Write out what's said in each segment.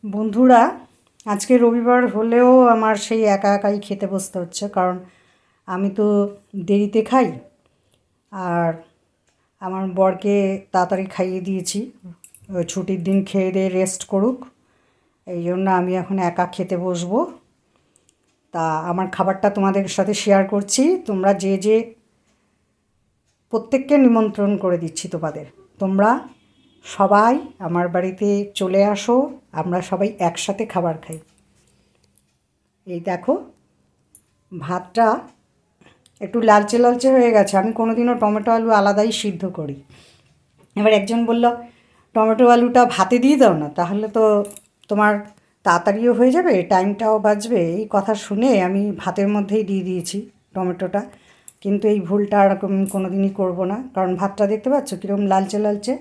বন্ধুরা, আজকে রবিবার হলেও আমার সেই একা একাই খেতে বসতে হচ্ছে, কারণ আমি তো দেরিতে খাই। আর আমার বরকে তাড়াতাড়ি খাইয়ে দিয়েছি, ওই ছুটির দিন খেয়ে দিয়ে রেস্ট করুক, এই জন্য আমি এখন একা খেতে বসবো। তা আমার খাবারটা তোমাদের সাথে শেয়ার করছি। তোমরা যে যে প্রত্যেককে নিমন্ত্রণ করে দিচ্ছি তোমাদের, তোমরা সবাই আমার বাড়িতে চলে আসো, আমরা সবাই একসাথে খাবার খাই। এই দেখো, ভাতটা একটু লালচে লালচে হয়ে গেছে। আমি কোনোদিনও টমেটো আলু আলাদাই সিদ্ধ করি। এবার একজন বলল, টমেটো আলুটা ভাতে দিয়ে দাও না, তাহলে তো তোমার তাড়াতাড়িও হয়ে যাবে, টাইমটাও বাঁচবে। এই কথা শুনে আমি ভাতের মধ্যেই দিয়ে দিয়েছি টমেটোটা। কিন্তু এই ভুলটা আর কোনো দিনই করবো না, কারণ ভাতটা দেখতে পাচ্ছ কীরকম লালচে লালচে।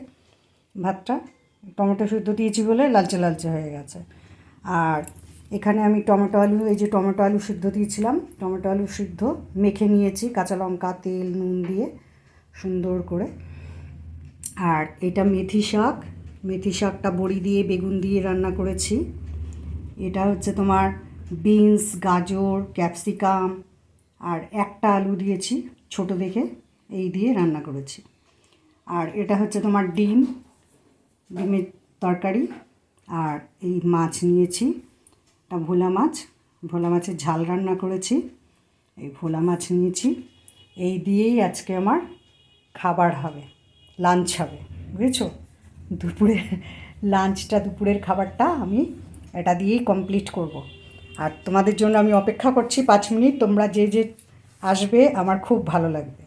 ভাতটা টমেটো সিদ্ধ দিয়েছি বলে লালচে লালচে হয়ে গেছে। আর এখানে আমি টমেটো আলু, এই যে টমেটো আলু সিদ্ধ দিয়েছিলাম, টমেটো আলু সিদ্ধ মেখে নিয়েছি কাঁচা লঙ্কা তেল নুন দিয়ে সুন্দর করে। আর এটা মেথি শাক, মেথি শাকটা বড়ি দিয়ে বেগুন দিয়ে রান্না করেছি। এটা হচ্ছে তোমার বিনস, গাজর, ক্যাপসিকাম আর একটা আলু দিয়েছি ছোট দেখে, এই দিয়ে রান্না করেছি। আর এটা হচ্ছে তোমার ডিমের তরকারি। আর এই মাছ নিয়েছি, এটা ভোলা মাছ, ভোলা মাছের ঝাল রান্না করেছি। এই ভোলা মাছ নিয়েছি, এই দিয়েই আজকে আমার খাবার হবে, লাঞ্চ হবে, বুঝেছো? দুপুরে লাঞ্চটা, দুপুরের খাবারটা আমি এটা দিয়েই কমপ্লিট করব। আর তোমাদের জন্য আমি অপেক্ষা করছি 5 মিনিট। তোমরা যে যে আসবে আমার খুব ভালো লাগবে।